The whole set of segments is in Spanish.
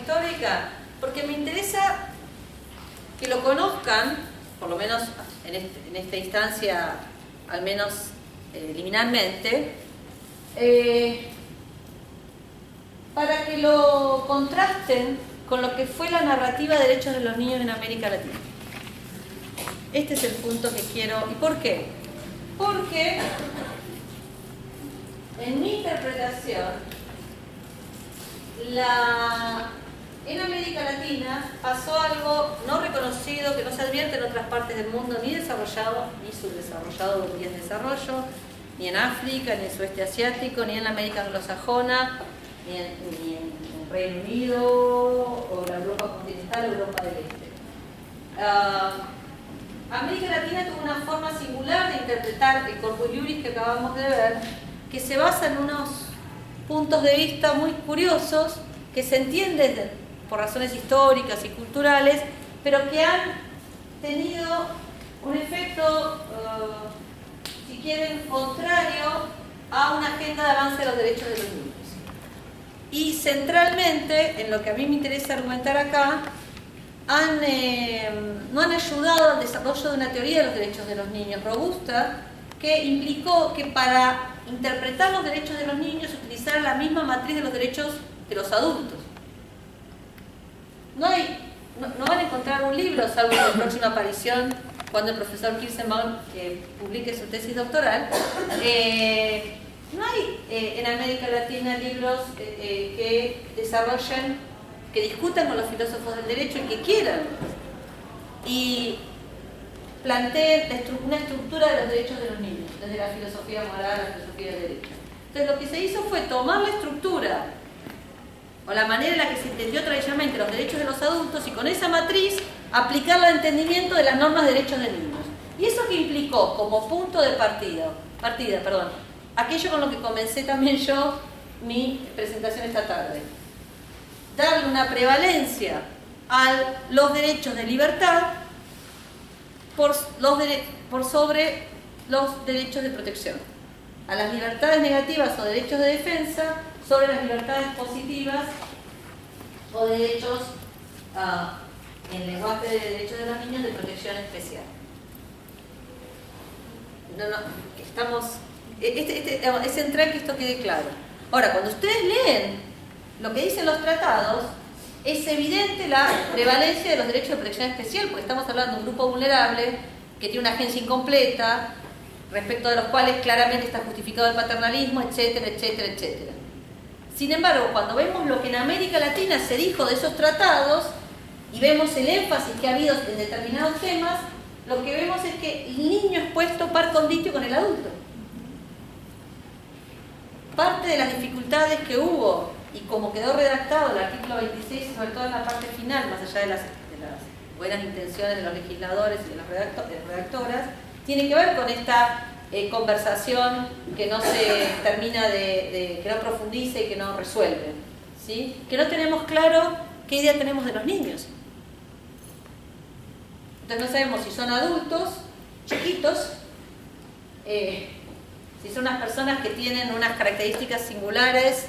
histórica? Porque me interesa que lo conozcan, por lo menos en esta instancia, al menos liminalmente, para que lo contrasten con lo que fue la narrativa de derechos de los niños en América Latina. Este es el punto que quiero. ¿Y por qué? Porque en mi interpretación, en América Latina pasó algo no reconocido, que no se advierte en otras partes del mundo, ni desarrollado, ni subdesarrollado o en desarrollo, ni en África, ni en el sudeste asiático, ni en la América anglosajona, ni en Reino Unido, o la Europa continental, o Europa del Este. América Latina tuvo una forma singular de interpretar el corpus juris que acabamos de ver, que se basa en unos puntos de vista muy curiosos, que se entienden por razones históricas y culturales, pero que han tenido un efecto, si quieren, contrario a una agenda de avance de los derechos de los niños. Y centralmente, en lo que a mí me interesa argumentar acá, no han ayudado al desarrollo de una teoría de los derechos de los niños robusta, que implicó que para interpretar los derechos de los niños se utilizara la misma matriz de los derechos de los adultos. No van a encontrar un libro, salvo en la próxima aparición, cuando el profesor Kirstenbaum publique su tesis doctoral. No hay en América Latina libros que desarrollen, que discutan con los filósofos del derecho y que quieran y planteen una estructura de los derechos de los niños, desde la filosofía moral a la filosofía del derecho. Entonces lo que se hizo fue tomar la estructura o la manera en la que se entendió tradicionalmente los derechos de los adultos y con esa matriz aplicarla al entendimiento de las normas de derechos de niños. Y eso que implicó como punto de partida, aquello con lo que comencé también yo mi presentación esta tarde. Darle una prevalencia a los derechos de libertad por sobre los derechos de protección. A las libertades negativas o derechos de defensa sobre las libertades positivas o derechos, en lenguaje de derechos de los niños, de protección especial. Es central que esto quede claro. Ahora, cuando ustedes leen lo que dicen los tratados, es evidente la prevalencia de los derechos de protección especial, porque estamos hablando de un grupo vulnerable que tiene una agencia incompleta, respecto de los cuales claramente está justificado el paternalismo, etcétera, etcétera, etcétera. Sin embargo, cuando vemos lo que en América Latina se dijo de esos tratados y vemos el énfasis que ha habido en determinados temas, lo que vemos es que el niño es puesto par conditio con el adulto. Parte de las dificultades que hubo y como quedó redactado el artículo 26, sobre todo en la parte final, más allá de las buenas intenciones de los legisladores y de las redactoras, tiene que ver con esta conversación que no se termina que no profundiza y que no resuelve, ¿sí? Que no tenemos claro qué idea tenemos de los niños. Entonces no sabemos si son adultos, chiquitos, si son unas personas que tienen unas características singulares,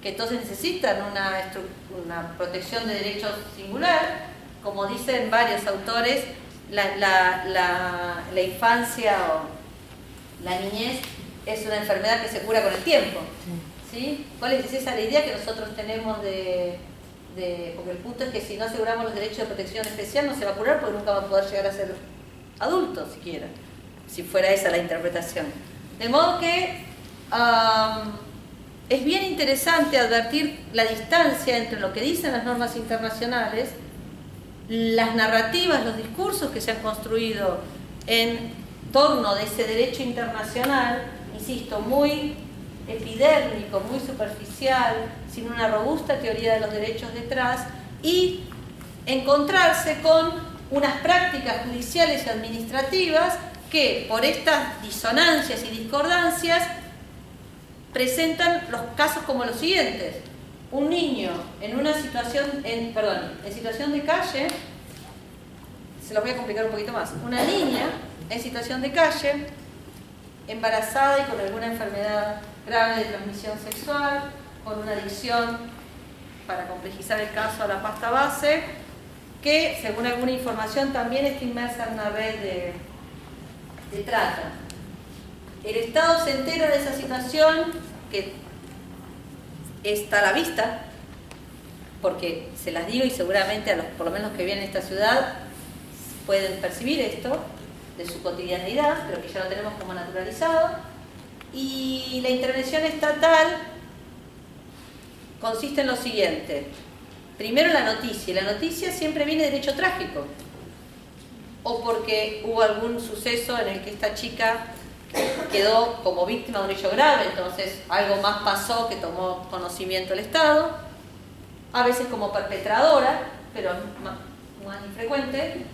que entonces necesitan una protección de derechos singular, como dicen varios autores, la infancia o la niñez es una enfermedad que se cura con el tiempo, ¿sí? ¿Cuál es esa la idea que nosotros tenemos porque el punto es que si no aseguramos los derechos de protección especial no se va a curar porque nunca va a poder llegar a ser adulto siquiera, si fuera esa la interpretación. De modo que es bien interesante advertir la distancia entre lo que dicen las normas internacionales, las narrativas, los discursos que se han construido en torno de ese derecho internacional, insisto, muy epidérmico, muy superficial, sin una robusta teoría de los derechos detrás, y encontrarse con unas prácticas judiciales y administrativas que, por estas disonancias y discordancias, presentan los casos como los siguientes. Un niño en una situación, en situación de calle, se los voy a complicar un poquito más. Una niña en situación de calle, embarazada y con alguna enfermedad grave de transmisión sexual, con una adicción para complejizar el caso, a la pasta base, que según alguna información también está inmersa en una red de trata. El Estado se entera de esa situación, que está a la vista, porque se las digo y seguramente a los, por lo menos los que viven en esta ciudad, pueden percibir esto de su cotidianeidad, pero que ya lo tenemos como naturalizado. Y la intervención estatal consiste en lo siguiente. Primero la noticia. La noticia siempre viene de hecho trágico. O porque hubo algún suceso en el que esta chica quedó como víctima de un hecho grave, entonces algo más pasó que tomó conocimiento el Estado. A veces como perpetradora, pero más infrecuente.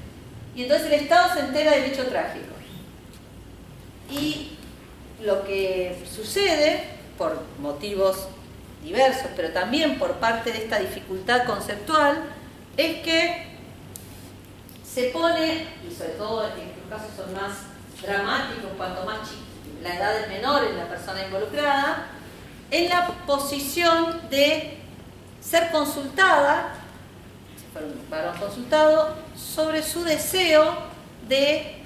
Y entonces el Estado se entera del hecho trágico. Y lo que sucede, por motivos diversos, pero también por parte de esta dificultad conceptual, es que se pone, y sobre todo en los casos son más dramáticos, cuanto más la edad es menor en la persona involucrada, en la posición de ser consultada, si fuera un varón consultado, sobre su deseo de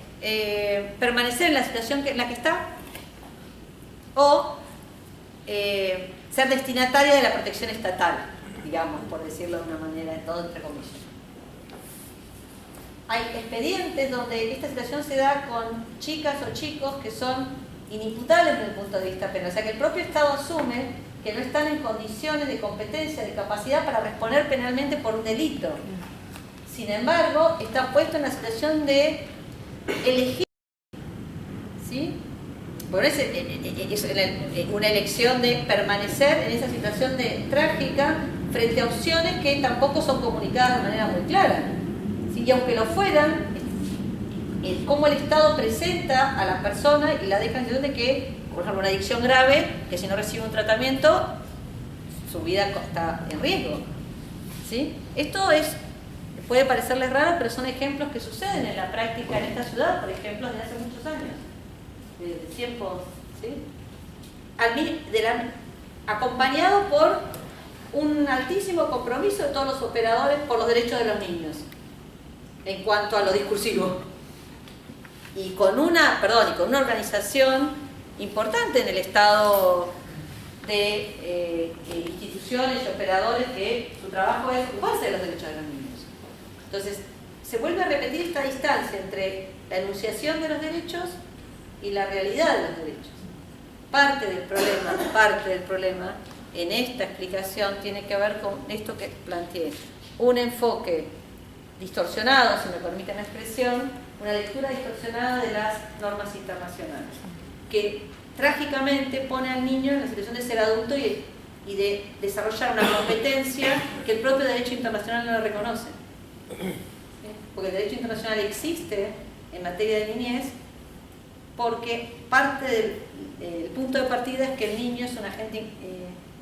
permanecer en la situación en la que está, o ser destinataria de la protección estatal, digamos, por decirlo de una manera, todo entre comillas. Hay expedientes donde esta situación se da con chicas o chicos que son inimputables desde el punto de vista penal, o sea que el propio Estado asume que no están en condiciones de competencia, de capacidad para responder penalmente por un delito. Sin embargo, está puesto en la situación de elegir, ¿sí? Por eso es una elección de permanecer en esa situación trágica frente a opciones que tampoco son comunicadas de manera muy clara. ¿Sí? Y aunque lo fueran, cómo el Estado presenta a la persona y la deja en situación de que, por ejemplo, una adicción grave, que si no recibe un tratamiento, su vida está en riesgo. ¿Sí? Esto puede parecerles raro, pero son ejemplos que suceden en la práctica en esta ciudad, por ejemplo, desde hace muchos años. De tiempos, ¿sí? Acompañado por un altísimo compromiso de todos los operadores por los derechos de los niños en cuanto a lo discursivo y con una organización importante en el Estado de instituciones y operadores que su trabajo es ocuparse de los derechos de los niños. Entonces se vuelve a repetir esta distancia entre la enunciación de los derechos y la realidad de los derechos. Parte del problema en esta explicación tiene que ver con esto que planteé. Un enfoque distorsionado, si me permiten la expresión, una lectura distorsionada de las normas internacionales, que trágicamente pone al niño en la situación de ser adulto y de desarrollar una competencia que el propio derecho internacional no le reconoce. ¿Sí? Porque el derecho internacional existe en materia de niñez, porque parte del punto de partida es que el niño es un agente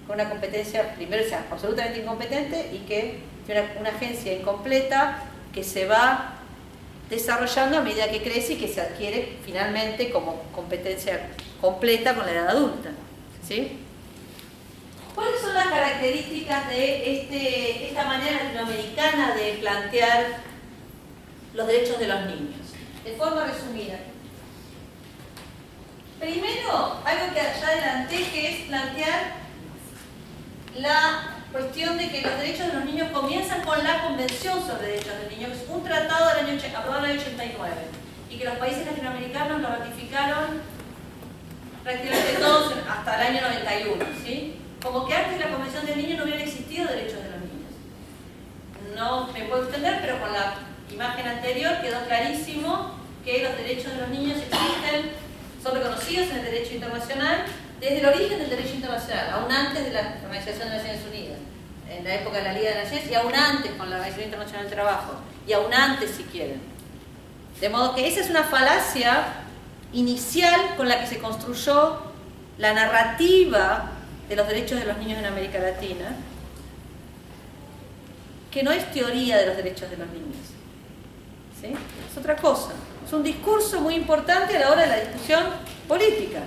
con una competencia, primero, o sea, absolutamente incompetente y que tiene una agencia incompleta que se va desarrollando a medida que crece y que se adquiere finalmente como competencia completa con la edad adulta. ¿Sí? ¿Cuáles son las características de esta manera latinoamericana de plantear los derechos de los niños? De forma resumida. Primero, algo que ya adelanté, que es plantear la cuestión de que los derechos de los niños comienzan con la Convención sobre Derechos del Niño, que es un tratado aprobado en el año 89, y que los países latinoamericanos lo ratificaron prácticamente todos hasta el año 91, ¿sí? Como que antes de la Convención del Niño no hubieran existido derechos de los niños. No me puedo extender, pero con la imagen anterior quedó clarísimo que los derechos de los niños existen, son reconocidos en el derecho internacional desde el origen del derecho internacional, aún antes de la Organización de Naciones Unidas, en la época de la Liga de Naciones, y aún antes con la Organización Internacional del Trabajo, y aún antes si quieren. De modo que esa es una falacia inicial con la que se construyó la narrativa de los derechos de los niños en América Latina, que no es teoría de los derechos de los niños. ¿Sí? Es otra cosa. Es un discurso muy importante a la hora de la discusión política.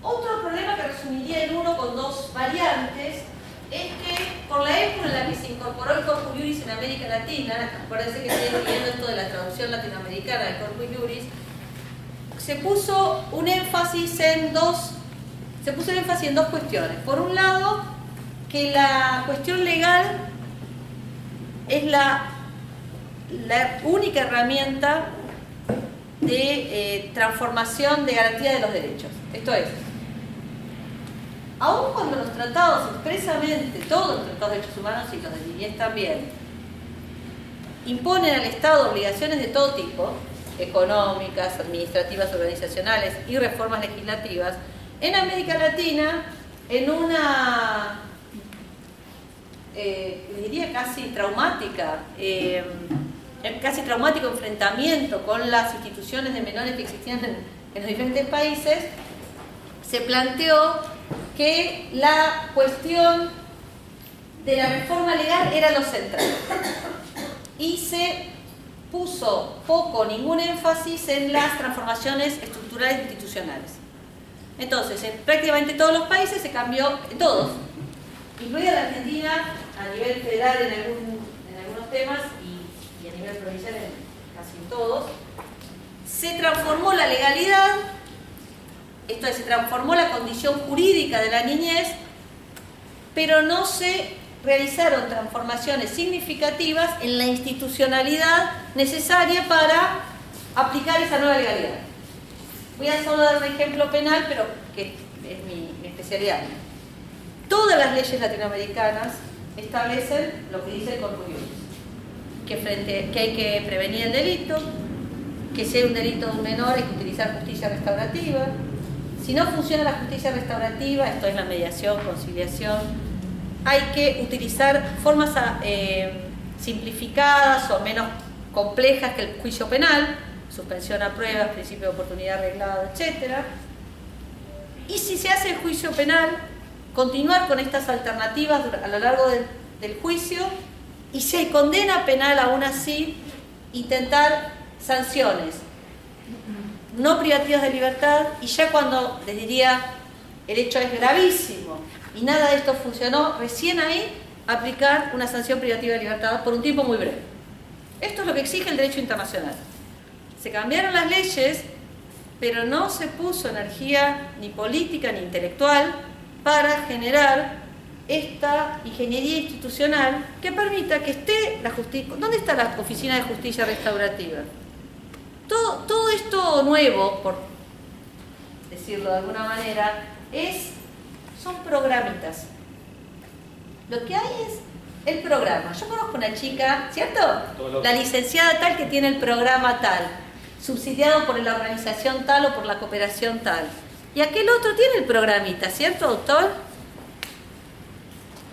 Otro problema que resumiría en uno con dos variantes es que por la época en la que se incorporó el Corpus Juris en América Latina, acuérdense que estoy viendo esto de la traducción latinoamericana del Corpus Juris, se puso un énfasis en dos cuestiones. Por un lado, que la cuestión legal es la única herramienta de transformación de garantía de los derechos. Esto es, aun cuando los tratados expresamente, todos los tratados de derechos humanos y los de niñez también, imponen al Estado obligaciones de todo tipo, económicas, administrativas, organizacionales y reformas legislativas, en América Latina, en una, diría casi traumático enfrentamiento con las instituciones de menores que existían en los diferentes países, se planteó que la cuestión de la reforma legal era lo central y se puso poco o ningún énfasis en las transformaciones estructurales e institucionales. Entonces, en prácticamente todos los países se cambió, en todos, incluida la Argentina a nivel federal en algunos temas y a nivel provincial en casi todos, se transformó la legalidad, esto es, se transformó la condición jurídica de la niñez, pero no se realizaron transformaciones significativas en la institucionalidad necesaria para aplicar esa nueva legalidad. Voy a solo dar un ejemplo penal, pero que es mi especialidad. Todas las leyes latinoamericanas establecen lo que dice el Corpus Juris, que hay que prevenir el delito, que si hay un delito de un menor hay que utilizar justicia restaurativa. Si no funciona la justicia restaurativa, esto es la mediación, conciliación, hay que utilizar formas simplificadas o menos complejas que el juicio penal, suspensión a pruebas, principio de oportunidad arreglado, etc. Y si se hace el juicio penal, continuar con estas alternativas a lo largo del juicio, y si hay condena penal aún así, intentar sanciones no privativas de libertad, y ya cuando les diría el hecho es gravísimo y nada de esto funcionó, recién ahí aplicar una sanción privativa de libertad por un tiempo muy breve. Esto es lo que exige el derecho internacional. Se cambiaron las leyes, pero no se puso energía ni política ni intelectual para generar esta ingeniería institucional que permita que esté la justicia. ¿Dónde está la Oficina de Justicia Restaurativa? Todo esto nuevo, por decirlo de alguna manera, son programitas. Lo que hay es el programa. Yo conozco una chica, ¿cierto? La licenciada tal que tiene el programa tal, subsidiado por la organización tal o por la cooperación tal. Y aquel otro tiene el programita, ¿cierto, doctor?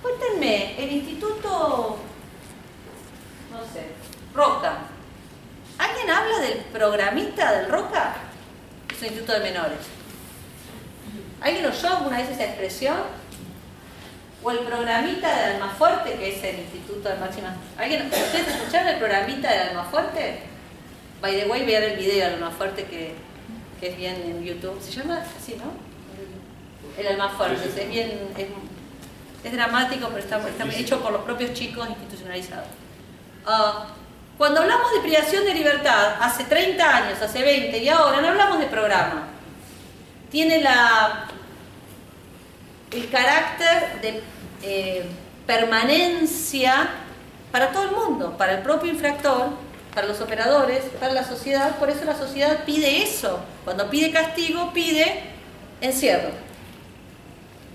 Cuéntenme, el instituto, no sé, Roca. ¿Alguien habla del programita del Roca? Es un instituto de menores. ¿Alguien oyó alguna vez esa expresión? ¿O el programita de Almafuerte, que es el instituto de máxima? ¿Ustedes escucharon el programita de Almafuerte? By the way, vean el video de Almafuerte que es bien en YouTube. ¿Se llama así, no? El Almafuerte. Es bien, es dramático, pero está hecho por los propios chicos institucionalizados. Cuando hablamos de privación de libertad, hace 30 años, hace 20 y ahora, no hablamos de programa. Tiene el carácter de permanencia para todo el mundo, para el propio infractor, para los operadores, para la sociedad. Por eso la sociedad pide eso. Cuando pide castigo, pide encierro.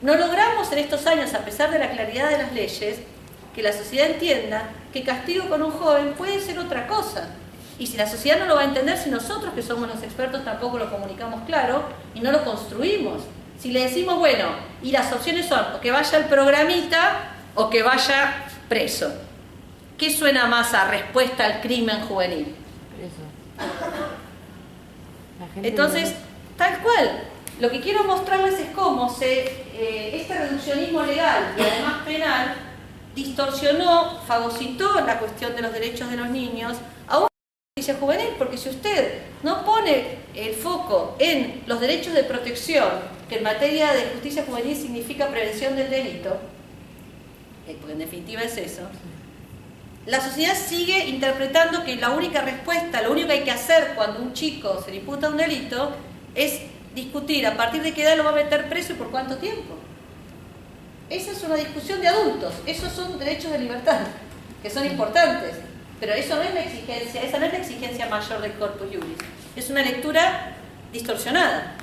No logramos en estos años, a pesar de la claridad de las leyes, que la sociedad entienda que castigo con un joven puede ser otra cosa. Y si la sociedad no lo va a entender, si nosotros que somos los expertos tampoco lo comunicamos claro y no lo construimos. Si le decimos, bueno, y las opciones son o que vaya al programita o que vaya preso. ¿Qué suena más a respuesta al crimen juvenil? Entonces, tal cual. Lo que quiero mostrarles es cómo este reduccionismo legal y además penal distorsionó, fagocitó la cuestión de los derechos de los niños a una justicia juvenil, porque si usted no pone el foco en los derechos de protección que en materia de justicia juvenil significa prevención del delito, porque en definitiva es eso, la sociedad sigue interpretando que la única respuesta, lo único que hay que hacer cuando un chico se le imputa un delito es discutir a partir de qué edad lo va a meter preso y por cuánto tiempo. Esa es una discusión de adultos, esos son derechos de libertad, que son importantes, pero eso no es la exigencia, esa no es la exigencia mayor del corpus juris, es una lectura distorsionada.